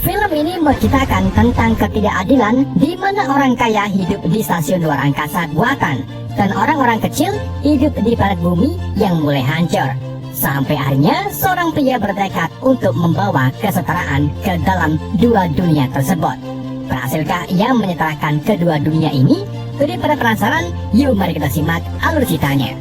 Film ini menceritakan tentang ketidakadilan di mana orang kaya hidup di stasiun luar angkasa buatan dan orang-orang kecil hidup di planet bumi yang mulai hancur. Sampai akhirnya seorang pria bertekad untuk membawa kesetaraan ke dalam dua dunia tersebut. Berhasilkah ia menyetarakan kedua dunia ini? Daripada penasaran, yuk mari kita simak alur ceritanya.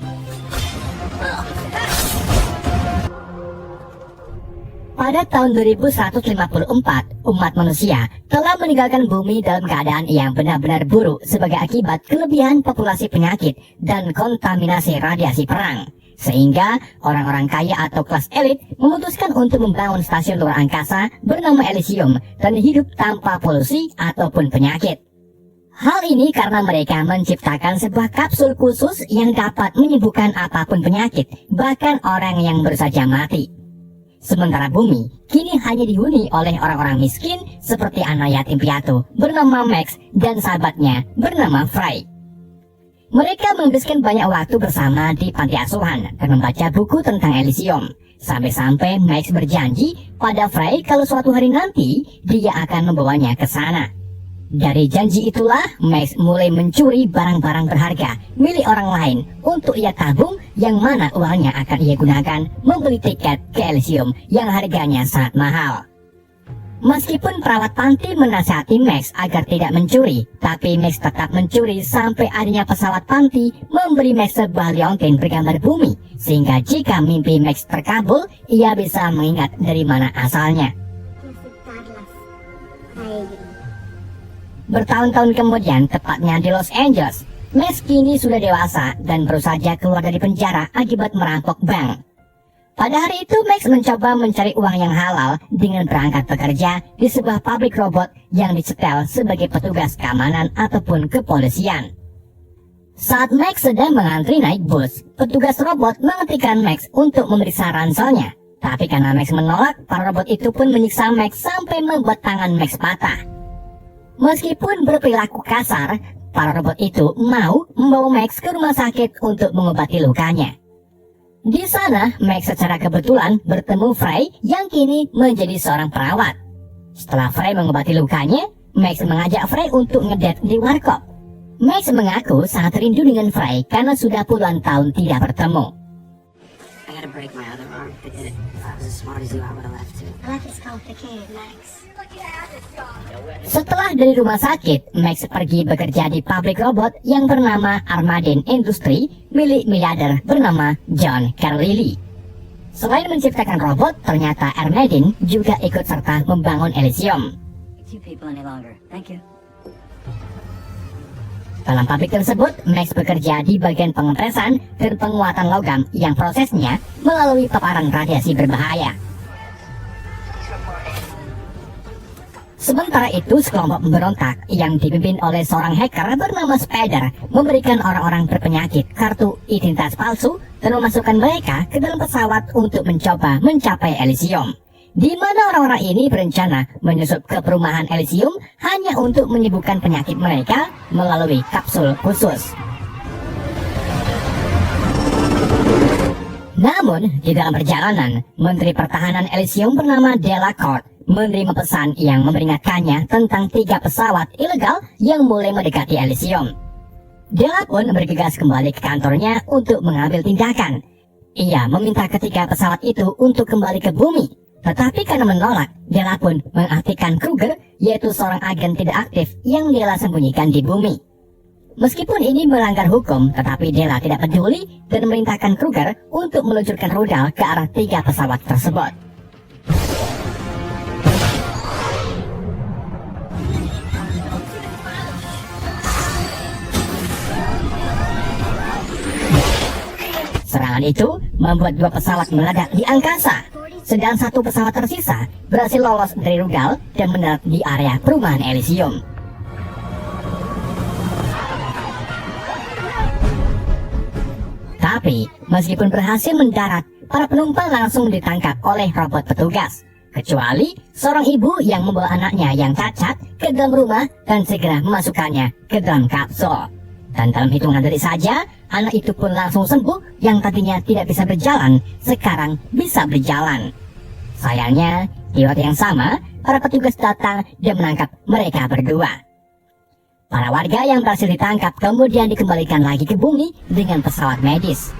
Pada tahun 2154, umat manusia telah meninggalkan bumi dalam keadaan yang benar-benar buruk sebagai akibat kelebihan populasi penyakit dan kontaminasi radiasi perang. Sehingga orang-orang kaya atau kelas elit memutuskan untuk membangun stasiun luar angkasa bernama Elysium dan hidup tanpa polusi ataupun penyakit. Hal ini karena mereka menciptakan sebuah kapsul khusus yang dapat menyembuhkan apapun penyakit, bahkan orang yang baru saja mati. Sementara bumi kini hanya dihuni oleh orang-orang miskin seperti anak yatim piatu bernama Max dan sahabatnya bernama Fry. Mereka menghabiskan banyak waktu bersama di panti asuhan dan membaca buku tentang Elysium. Sampai-sampai Max berjanji pada Fry kalau suatu hari nanti dia akan membawanya ke sana. Dari janji itulah Max mulai mencuri barang-barang berharga milik orang lain untuk ia tabung, yang mana uangnya akan ia gunakan membeli tiket ke Elysium yang harganya sangat mahal. Meskipun perawat panti menasihati Max agar tidak mencuri, tapi Max tetap mencuri sampai akhirnya pesawat panti memberi Max sebuah liontin bergambar bumi, sehingga jika mimpi Max terkabul, ia bisa mengingat dari mana asalnya. Bertahun-tahun kemudian, tepatnya di Los Angeles, Max kini sudah dewasa dan baru saja keluar dari penjara akibat merampok bank. Pada hari itu, Max mencoba mencari uang yang halal dengan berangkat bekerja di sebuah pabrik robot yang disetel sebagai petugas keamanan ataupun kepolisian. Saat Max sedang mengantri naik bus, petugas robot menghentikan Max untuk memeriksa ranselnya. Tapi karena Max menolak, para robot itu pun menyiksa Max sampai membuat tangan Max patah. Meskipun berperilaku kasar, para robot itu mau membawa Max ke rumah sakit untuk mengobati lukanya. Di sana, Max secara kebetulan bertemu Fry yang kini menjadi seorang perawat. Setelah Fry mengobati lukanya, Max mengajak Fry untuk ngedate di warkop. Max mengaku sangat rindu dengan Fry karena sudah puluhan tahun tidak bertemu. Setelah dari rumah sakit, Max pergi bekerja di pabrik robot yang bernama Armadine Industry milik miliarder bernama John Carlyle. Selain menciptakan robot, ternyata Armadine juga ikut serta membangun Elysium. Dalam pabrik tersebut, Max bekerja di bagian pengepresan dan penguatan logam yang prosesnya melalui paparan radiasi berbahaya. Sementara itu, sekelompok pemberontak yang dipimpin oleh seorang hacker bernama Spider memberikan orang-orang berpenyakit kartu identitas palsu dan memasukkan mereka ke dalam pesawat untuk mencoba mencapai Elysium, di mana orang-orang ini berencana menyusup ke perumahan Elysium hanya untuk menyembuhkan penyakit mereka melalui kapsul khusus. Namun, di dalam perjalanan, Menteri Pertahanan Elysium bernama Delacorte menerima pesan yang memperingatkannya tentang 3 pesawat ilegal yang mulai mendekati Elysium. Dela pun bergegas kembali ke kantornya untuk mengambil tindakan. Ia meminta ketiga pesawat itu untuk kembali ke bumi, tetapi karena menolak, Dela pun mengaktifkan Kruger, yaitu seorang agen tidak aktif yang Dela sembunyikan di bumi. Meskipun ini melanggar hukum, tetapi Dela tidak peduli dan memerintahkan Kruger untuk meluncurkan rudal ke arah 3 pesawat tersebut. Serangan itu membuat 2 pesawat meledak di angkasa, sedang 1 pesawat tersisa berhasil lolos dari rudal dan mendarat di area perumahan Elysium. Tapi, meskipun berhasil mendarat, para penumpang langsung ditangkap oleh robot petugas, kecuali seorang ibu yang membawa anaknya yang cacat ke dalam rumah dan segera memasukkannya ke dalam kapsul. Dan dalam hitungan detik saja, anak itu pun langsung sembuh, yang tadinya tidak bisa berjalan, sekarang bisa berjalan. Sayangnya, Di waktu yang sama, para petugas datang dan menangkap mereka berdua. Para warga yang berhasil ditangkap kemudian dikembalikan lagi ke bumi dengan pesawat medis.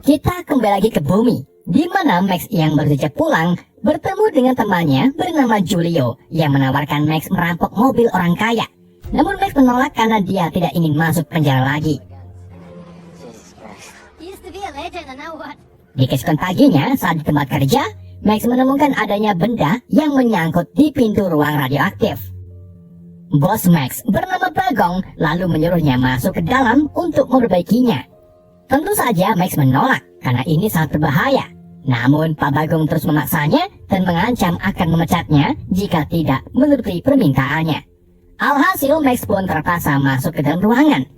Kita kembali lagi ke bumi, di mana Max yang baru saja pulang bertemu dengan temannya bernama Julio yang menawarkan Max merampok mobil orang kaya. Namun Max menolak karena dia tidak ingin masuk penjara lagi. Di keesokan paginya saat di tempat kerja, Max menemukan adanya benda yang menyangkut di pintu ruang radioaktif. Bos Max bernama Bagong lalu menyuruhnya masuk ke dalam untuk memperbaikinya. Tentu saja Max menolak karena ini sangat berbahaya. Namun Pak Bagong terus memaksanya dan mengancam akan memecatnya jika tidak menuruti permintaannya. Alhasil Max pun terpaksa masuk ke dalam ruangan.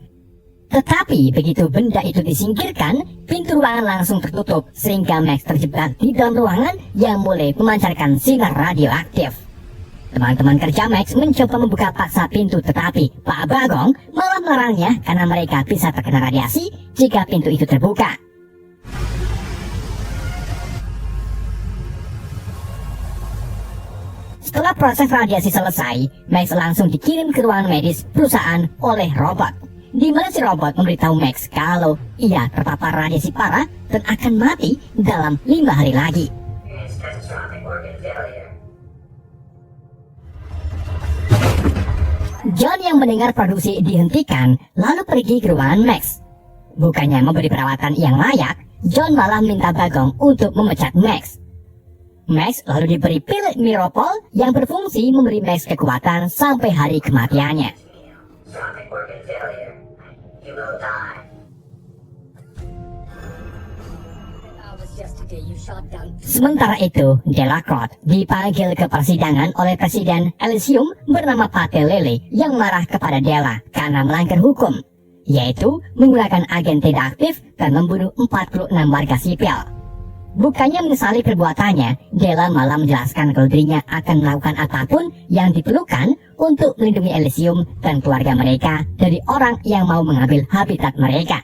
Tetapi begitu benda itu disingkirkan, pintu ruangan langsung tertutup sehingga Max terjebak di dalam ruangan yang mulai memancarkan sinar radioaktif. Teman-teman kerja Max mencoba membuka paksa pintu, tetapi Pak Bagong malah melarangnya karena mereka bisa terkena radiasi jika pintu itu terbuka. Setelah proses radiasi selesai, Max langsung dikirim ke ruangan medis perusahaan oleh robot, di mana si robot memberitahu Max kalau ia terpapar radiasi parah dan akan mati dalam 5 hari lagi. John yang mendengar produksi dihentikan lalu pergi ke ruangan Max. Bukannya memberi perawatan yang layak, John malah minta Bagong untuk memecat Max. Max lalu diberi pil Miropol yang berfungsi memberi Max kekuatan sampai hari kematiannya. Sementara itu, Delacroix dipanggil ke persidangan oleh Presiden Elysium bernama Pate Lele yang marah kepada Della karena melanggar hukum, yaitu menggunakan agen tidak aktif dan membunuh 46 warga sipil. Bukannya menyesali perbuatannya, Della malah menjelaskan kalau dirinya akan melakukan apapun yang diperlukan untuk melindungi Elysium dan keluarga mereka dari orang yang mau mengambil habitat mereka.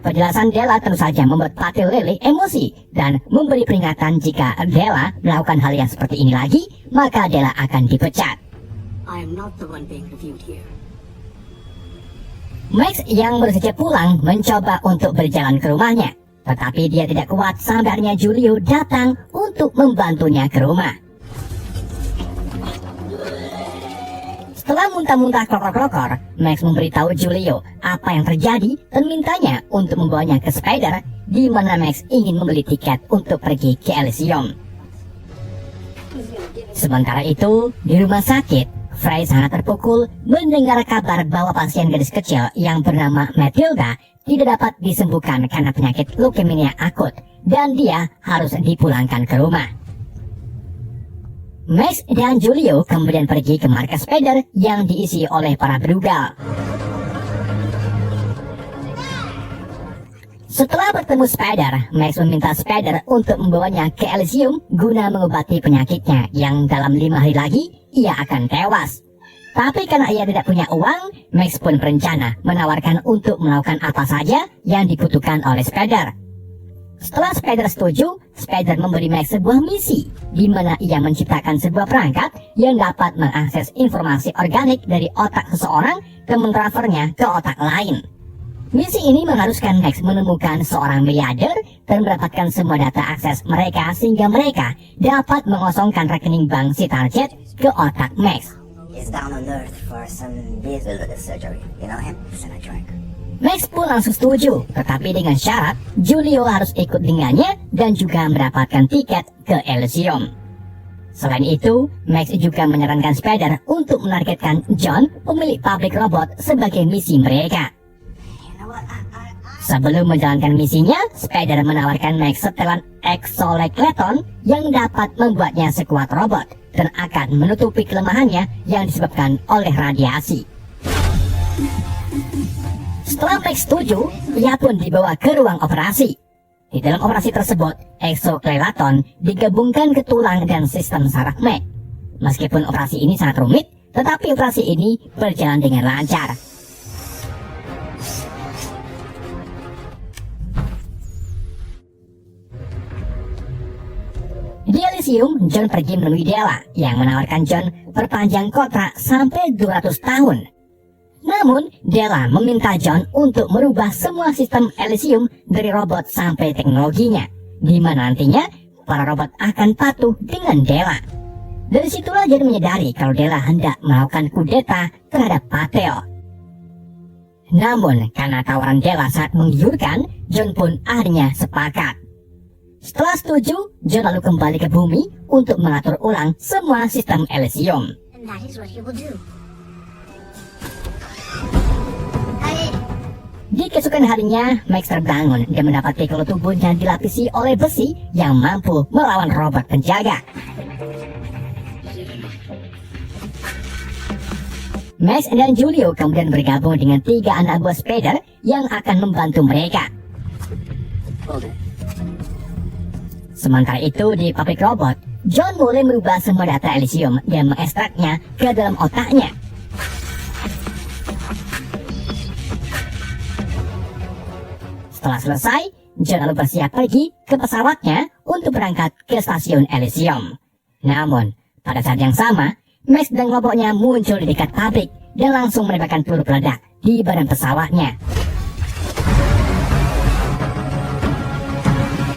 Penjelasan Della tentu saja membuat Pate Lele emosi dan memberi peringatan jika Della melakukan hal yang seperti ini lagi, maka Della akan dipecat. Max yang baru saja pulang mencoba untuk berjalan ke rumahnya, tetapi dia tidak kuat sampai akhirnya Julio datang untuk membantunya ke rumah. Setelah muntah-muntah krokor-krokor, Max memberitahu Julio apa yang terjadi dan mintanya untuk membawanya ke Spider, di mana Max ingin membeli tiket untuk pergi ke Elysium. Sementara itu, di rumah sakit, Frey sangat terpukul mendengar kabar bahwa pasien gadis kecil yang bernama Matilda tidak dapat disembuhkan karena penyakit leukemia akut dan dia harus dipulangkan ke rumah. Max dan Julio kemudian pergi ke markas Spider yang diisi oleh para berugal. Setelah bertemu Spider, Max meminta Spider untuk membawanya ke Elysium guna mengobati penyakitnya yang dalam 5 hari lagi ia akan tewas. Tapi karena ia tidak punya uang, Max pun berencana menawarkan untuk melakukan apa saja yang dibutuhkan oleh Spider. Setelah Spider setuju, Spider memberi Max sebuah misi, di mana ia menciptakan sebuah perangkat yang dapat mengakses informasi organik dari otak seseorang dan mentransfernya ke otak lain. Misi ini mengharuskan Max menemukan seorang miliarder dan mendapatkan semua data akses mereka sehingga mereka dapat mengosongkan rekening bank si target ke otak Max. Max pun langsung setuju, tetapi dengan syarat Julio harus ikut dengannya dan juga mendapatkan tiket ke Elysium. Selain itu, Max juga menyarankan Spider untuk menargetkan John, pemilik pabrik robot, sebagai misi mereka. Sebelum menjalankan misinya, Spider menawarkan Max setelan exoskeleton yang dapat membuatnya sekuat robot dan akan menutupi kelemahannya yang disebabkan oleh radiasi. Setelah Max setuju, ia pun dibawa ke ruang operasi. Di dalam operasi tersebut, exoskeleton digabungkan ke tulang dan sistem saraf Max. Meskipun operasi ini sangat rumit, tetapi operasi ini berjalan dengan lancar. Di Elysium, John pergi menemui Della yang menawarkan John perpanjang kontrak sampai 200 tahun. Namun, Della meminta John untuk merubah semua sistem Elysium dari robot sampai teknologinya, di mana nantinya para robot akan patuh dengan Della. Dari situlah John menyadari kalau Della hendak melakukan kudeta terhadap Pateo. Namun, karena tawaran Della sangat menggiurkan, John pun akhirnya sepakat. Setelah setuju, John lalu kembali ke bumi untuk mengatur ulang semua sistem Elysium. And that is what he will do. Di keesokan harinya, Max terbangun dan mendapati kalau tubuhnya dilapisi oleh besi yang mampu melawan robot penjaga. Max dan Julio kemudian bergabung dengan 3 anak buah Spider yang akan membantu mereka. Sementara itu di pabrik robot, John mulai merubah semua data Elysium dan mengekstraknya ke dalam otaknya. Setelah selesai, John lalu bersiap pergi ke pesawatnya untuk berangkat ke stasiun Elysium. Namun, pada saat yang sama, Max dan kelompoknya muncul di dekat pabrik dan langsung menembakkan peluru peledak di badan pesawatnya.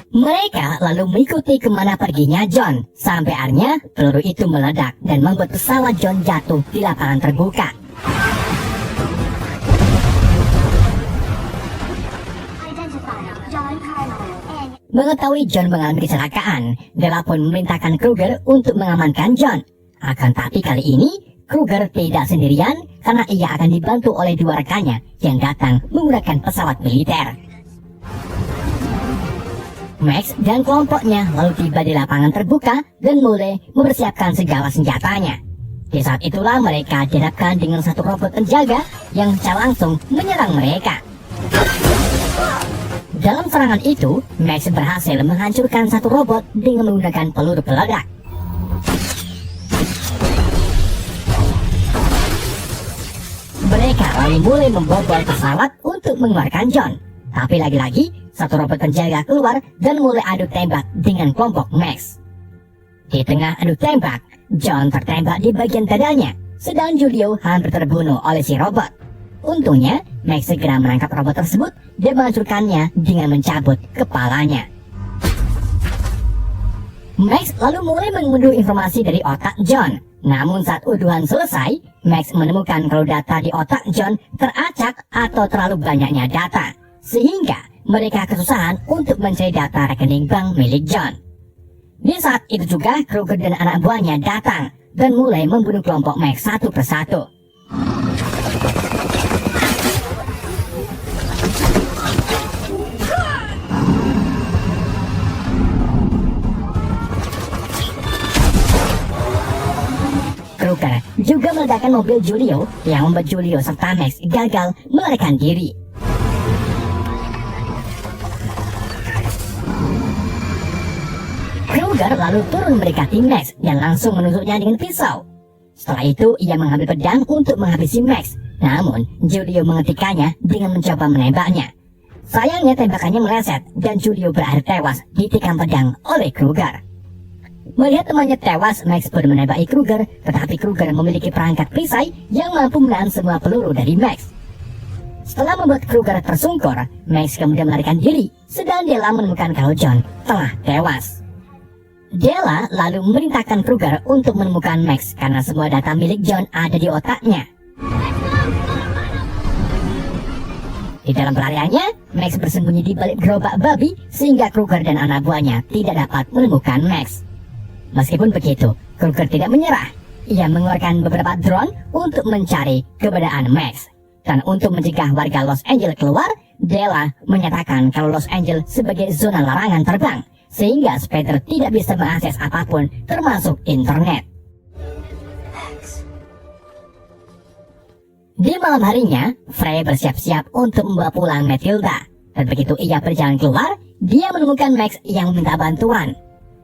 Mereka lalu mengikuti kemana perginya John, sampai akhirnya peluru itu meledak dan membuat pesawat John jatuh di lapangan terbuka. Mengetahui John mengalami kecelakaan, Della pun memerintahkan Kruger untuk mengamankan John. Akan tapi kali ini, Kruger tidak sendirian karena ia akan dibantu oleh 2 rekannya yang datang menggunakan pesawat militer. Max dan kelompoknya lalu tiba di lapangan terbuka dan mulai mempersiapkan segala senjatanya. Di saat itulah mereka dihadapkan dengan satu robot penjaga yang secara langsung menyerang mereka. Dalam serangan itu, Max berhasil menghancurkan satu robot dengan menggunakan peluru peledak. Mereka lalu mulai membobol pesawat untuk mengeluarkan John. Tapi lagi-lagi, satu robot penjaga keluar dan mulai adu tembak dengan kelompok Max. Di tengah adu tembak, John tertembak di bagian dadanya, sedang Julio hampir terbunuh oleh si robot. Untungnya, Max segera menangkap robot tersebut dan menghancurkannya dengan mencabut kepalanya. Max lalu mulai mengunduh informasi dari otak John. Namun saat unduhan selesai, Max menemukan kalau data di otak John teracak atau terlalu banyaknya data, sehingga mereka kesusahan untuk mencari data rekening bank milik John. Di saat itu juga Kruger dan anak buahnya datang dan mulai membunuh kelompok Max satu persatu. Kruger juga meledakkan mobil Julio yang membuat Julio serta Max gagal melarikan diri. Kruger lalu turun mendekati Max dan langsung menusuknya dengan pisau. Setelah itu ia mengambil pedang untuk menghabisi Max, namun Julio menghentikannya dengan mencoba menembaknya. Sayangnya tembakannya meleset dan Julio berakhir tewas ditikam pedang oleh Kruger. Melihat temannya tewas, Max pun menembaki Kruger, tetapi Kruger memiliki perangkat perisai yang mampu menahan semua peluru dari Max. Setelah membuat Kruger tersungkur, Max kemudian melarikan diri, sedang Della menemukan kalau John telah tewas. Della lalu memerintahkan Kruger untuk menemukan Max karena semua data milik John ada di otaknya. Di dalam pelariannya, Max bersembunyi di balik gerobak babi sehingga Kruger dan anak buahnya tidak dapat menemukan Max. Meskipun begitu, Kruger tidak menyerah. Ia mengeluarkan beberapa drone untuk mencari keberadaan Max. Dan untuk mencegah warga Los Angeles keluar, Della menyatakan kalau Los Angeles sebagai zona larangan terbang, sehingga Spider tidak bisa mengakses apapun termasuk internet. Di malam harinya, Frey bersiap-siap untuk membawa pulang Matilda. Dan begitu ia berjalan keluar, dia menemukan Max yang meminta bantuan.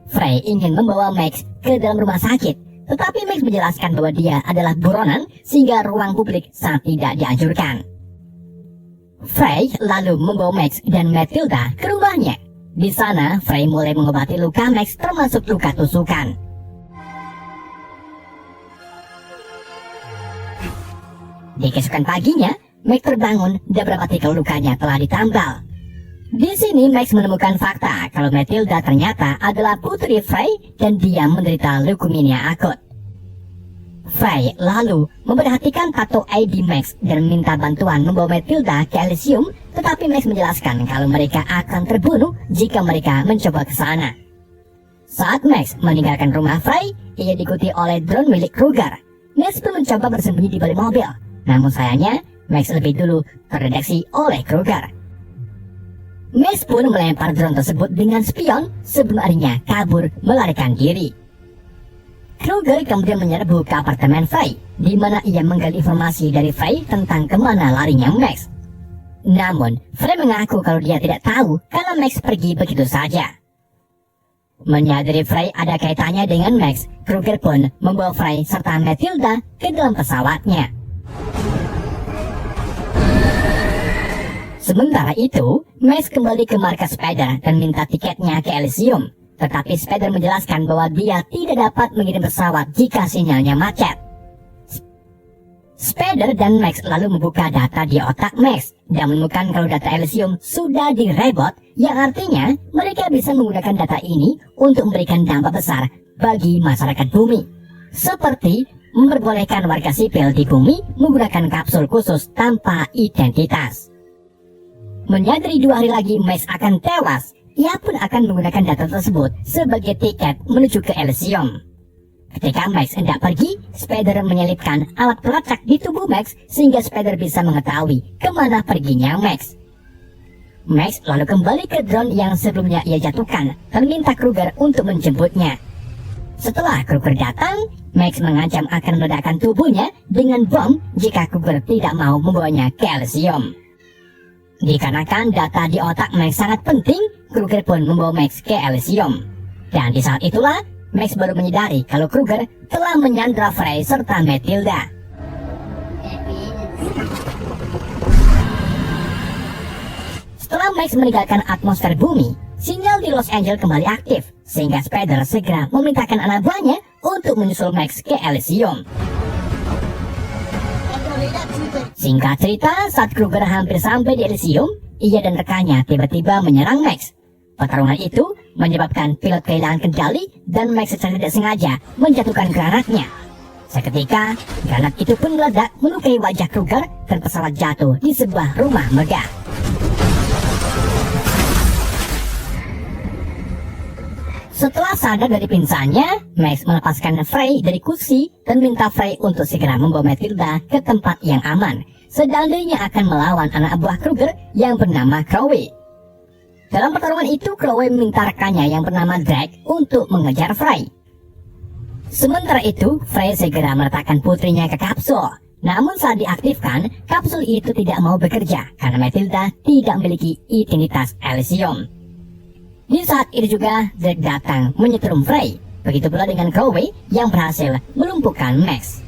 Frey ingin membawa Max ke dalam rumah sakit, tetapi Max menjelaskan bahwa dia adalah buronan sehingga ruang publik sangat tidak dianjurkan. Frey lalu membawa Max dan Matilda ke rumahnya. Di sana, Frey mulai mengobati luka Max termasuk luka tusukan. Di keesokan paginya, Max terbangun dan berdapati kalau lukanya telah ditambal. Di sini Max menemukan fakta kalau Matilda ternyata adalah putri Frey dan dia menderita leukemia akut. Frey lalu memperhatikan tato ID Max dan minta bantuan membawa Matilda ke Elysium, tetapi Max menjelaskan kalau mereka akan terbunuh jika mereka mencoba ke sana. Saat Max meninggalkan rumah Frey, ia diikuti oleh drone milik Kruger. Max pun mencoba bersembunyi di balik mobil, namun sayangnya Max lebih dulu terdeteksi oleh Kruger. Max pun melempar drone tersebut dengan spion sebelum akhirnya kabur melarikan diri. Kruger kemudian menyerbu ke apartemen Frey, di mana ia menggali informasi dari Frey tentang kemana larinya Max. Namun, Frey mengaku kalau dia tidak tahu karena Max pergi begitu saja. Menyadari Frey ada kaitannya dengan Max, Kruger pun membawa Frey serta Matilda ke dalam pesawatnya. Sementara itu, Max kembali ke markas Spider dan minta tiketnya ke Elysium. Tetapi Spider menjelaskan bahwa dia tidak dapat mengirim pesawat jika sinyalnya macet. Spider dan Max lalu membuka data di otak Max dan menemukan kalau data Elysium sudah direbot, yang artinya mereka bisa menggunakan data ini untuk memberikan dampak besar bagi masyarakat bumi. Seperti memperbolehkan warga sipil di bumi menggunakan kapsul khusus tanpa identitas. Menyadari 2 hari lagi Max akan tewas, ia pun akan menggunakan data tersebut sebagai tiket menuju ke Elysium. Ketika Max hendak pergi, Spider menyelipkan alat pelacak di tubuh Max sehingga Spider bisa mengetahui kemana perginya Max. Max lalu kembali ke drone yang sebelumnya ia jatuhkan dan minta Kruger untuk menjemputnya. Setelah Kruger datang, Max mengancam akan meledakkan tubuhnya dengan bom jika Kruger tidak mau membawanya ke Elysium. Dikarenakan data di otak Max sangat penting, Kruger pun membawa Max ke Elysium. Dan di saat itulah, Max baru menyadari kalau Kruger telah menyandra Frey serta Matilda. Setelah Max meninggalkan atmosfer bumi, sinyal di Los Angeles kembali aktif, sehingga Spider segera memerintahkan anak buahnya untuk menyusul Max ke Elysium. Singkat cerita, saat Kruger hampir sampai di Elysium, ia dan rekannya tiba-tiba menyerang Max. Pertarungan itu menyebabkan pilot kehilangan kendali dan Max secara tidak sengaja menjatuhkan granatnya. Seketika, granat itu pun meledak melukai wajah Kruger dan pesawat jatuh di sebuah rumah megah. Setelah sadar dari pingsannya, Max melepaskan Frey dari kursi dan minta Frey untuk segera membawa Matilda ke tempat yang aman, sedang dirinya akan melawan anak buah Kruger yang bernama Chloe. Dalam pertarungan itu, Chloe meminta rekannya yang bernama Drake untuk mengejar Frey. Sementara itu, Frey segera meletakkan putrinya ke kapsul. Namun saat diaktifkan, kapsul itu tidak mau bekerja karena Matilda tidak memiliki identitas Elysium. Di saat itu juga Drake datang menyetrum Frey. Begitu pula dengan Chloe yang berhasil melumpuhkan Max.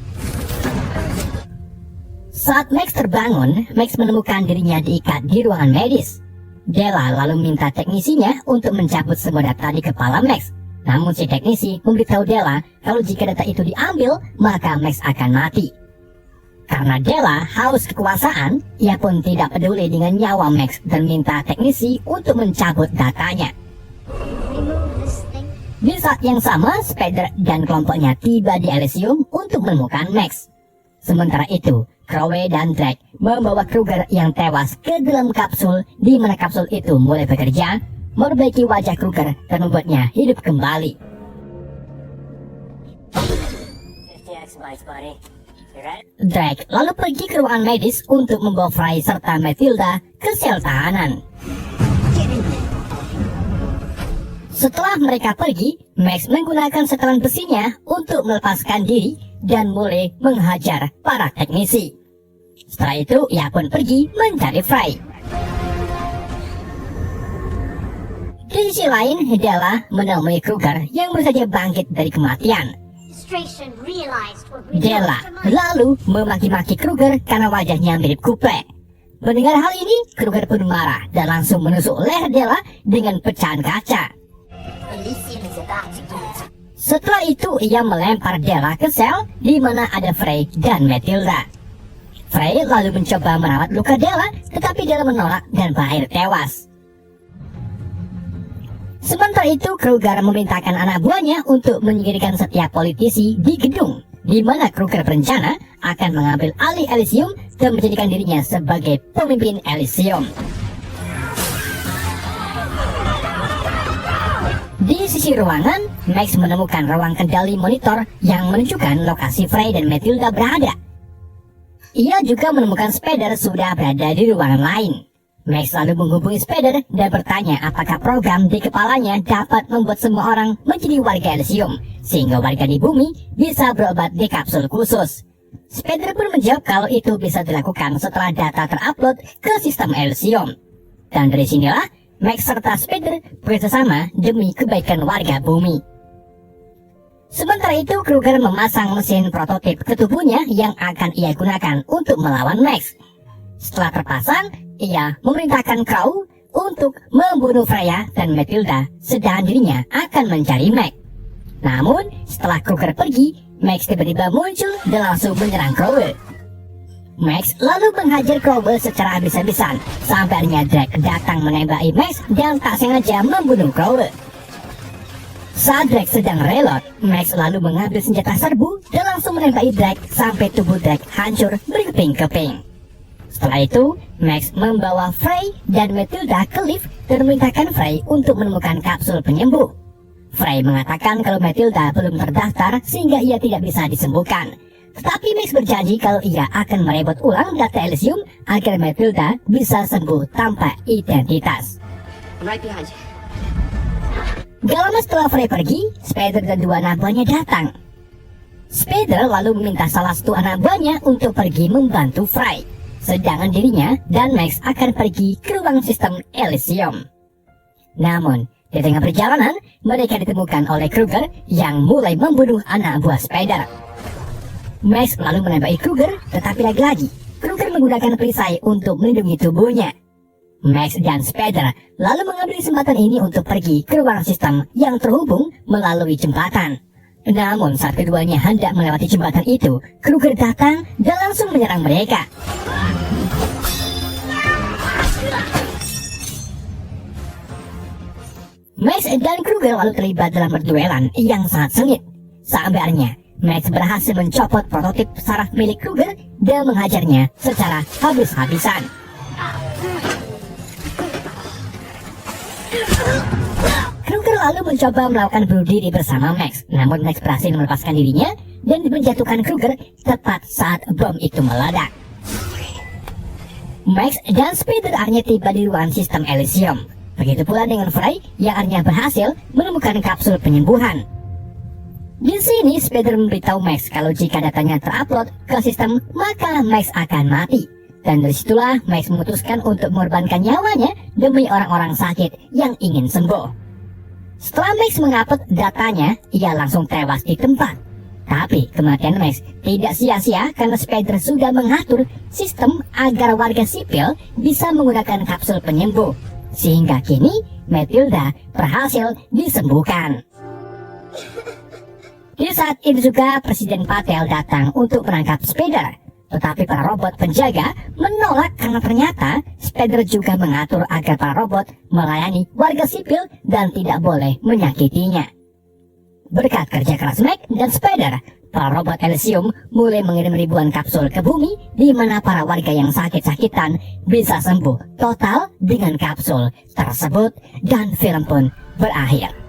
Saat Max terbangun, Max menemukan dirinya diikat di ruangan medis. Della lalu minta teknisinya untuk mencabut semua data di kepala Max. Namun si teknisi memberitahu Della kalau jika data itu diambil, maka Max akan mati. Karena Della haus kekuasaan, ia pun tidak peduli dengan nyawa Max dan minta teknisi untuk mencabut datanya. Di saat yang sama, Spider dan kelompoknya tiba di Elysium untuk menemukan Max. Sementara itu, Chloe dan Drake membawa Kruger yang tewas ke dalam kapsul, di mana kapsul itu mulai bekerja, memperbaiki wajah Kruger dan membuatnya hidup kembali. Drake lalu pergi ke ruangan medis untuk membawa Frey serta Matilda ke sel tahanan. Setelah mereka pergi, Max menggunakan setelan besinya untuk melepaskan diri dan mulai menghajar para teknisi. Setelah itu, ia pun pergi mencari Frey. Di sisi lain, Della menemui Kruger yang baru saja bangkit dari kematian. Della lalu memaki-maki Kruger karena wajahnya mirip kuplek. Mendengar hal ini, Kruger pun marah dan langsung menusuk leher Della dengan pecahan kaca. Setelah itu, ia melempar Della ke sel di mana ada Frey dan Matilda. Frey lalu mencoba merawat luka Della, tetapi Della menolak dan berakhir tewas. Sementara itu, Kruger memerintahkan anak buahnya untuk menyingkirkan setiap politisi di gedung, di mana Kruger berencana akan mengambil alih Elysium dan menjadikan dirinya sebagai pemimpin Elysium. Di sisi ruangan, Max menemukan ruang kendali monitor yang menunjukkan lokasi Frey dan Matilda berada. Ia juga menemukan Spider sudah berada di ruangan lain. Max lalu menghubungi Spider dan bertanya apakah program di kepalanya dapat membuat semua orang menjadi warga Elysium, sehingga warga di bumi bisa berobat di kapsul khusus. Spider pun menjawab kalau itu bisa dilakukan setelah data terupload ke sistem Elysium. Dan dari sinilah Max serta Spider bekerjasama demi kebaikan warga bumi. Sementara itu, Kruger memasang mesin prototip ke tubuhnya yang akan ia gunakan untuk melawan Max. Setelah terpasang, ia memerintahkan Crow untuk membunuh Freya dan Matilda, sedangkan dirinya akan mencari Max. Namun, setelah Kruger pergi, Max tiba-tiba muncul dan langsung menyerang Crowell. Max lalu menghajar Crowell secara habis-habisan, sampai akhirnya Drake datang menembaki Max dan tak sengaja membunuh Crowell. Saat Drake sedang reload, Max lalu mengambil senjata serbu dan langsung menembaki Drake sampai tubuh Drake hancur berkeping-keping. Setelah itu, Max membawa Frey dan Matilda ke lift dan memerintahkan Frey untuk menemukan kapsul penyembuh. Frey mengatakan kalau Matilda belum terdaftar sehingga ia tidak bisa disembuhkan. Tetapi Max berjanji kalau ia akan merebut ulang data Elysium agar Matilda bisa sembuh tanpa identitas. Right behind you. Gak lama setelah Frey pergi, Spider dan dua anak buahnya datang. Spider lalu meminta salah satu anak buahnya untuk pergi membantu Frey, sedangkan dirinya dan Max akan pergi ke ruang sistem Elysium. Namun, di tengah perjalanan, mereka ditemukan oleh Kruger yang mulai membunuh anak buah Spider. Max lalu menembaki Kruger, tetapi lagi-lagi, Kruger menggunakan perisai untuk melindungi tubuhnya. Max dan Spider lalu mengambil kesempatan ini untuk pergi ke ruang sistem yang terhubung melalui jembatan. Namun saat keduanya hendak melewati jembatan itu, Kruger datang dan langsung menyerang mereka. Max dan Kruger lalu terlibat dalam perduelan yang sangat sengit. Sampai akhirnya, Max berhasil mencopot prototip saraf milik Kruger dan menghajarnya secara habis-habisan. Kruger lalu mencoba melakukan bunuh diri bersama Max, namun Max berhasil melepaskan dirinya dan menjatuhkan Kruger tepat saat bom itu meledak. Max dan Spider akhirnya tiba di ruang sistem Elysium. Begitu pula dengan Frey yang akhirnya berhasil menemukan kapsul penyembuhan. Di sini Spider memberitahu Max kalau jika datanya terupload ke sistem maka Max akan mati. Dan dari situlah Max memutuskan untuk mengorbankan nyawanya demi orang-orang sakit yang ingin sembuh. Setelah Max mengupload datanya, ia langsung tewas di tempat. Tapi kematian Max tidak sia-sia karena Spider sudah mengatur sistem agar warga sipil bisa menggunakan kapsul penyembuh. Sehingga kini Matilda berhasil disembuhkan. Di saat itu juga Presiden Patel datang untuk menangkap Spider. Tetapi para robot penjaga menolak karena ternyata Spider juga mengatur agar para robot melayani warga sipil dan tidak boleh menyakitinya. Berkat kerja keras Max dan Spider, para robot Elysium mulai mengirim ribuan kapsul ke bumi di mana para warga yang sakit-sakitan bisa sembuh total dengan kapsul tersebut dan film pun berakhir.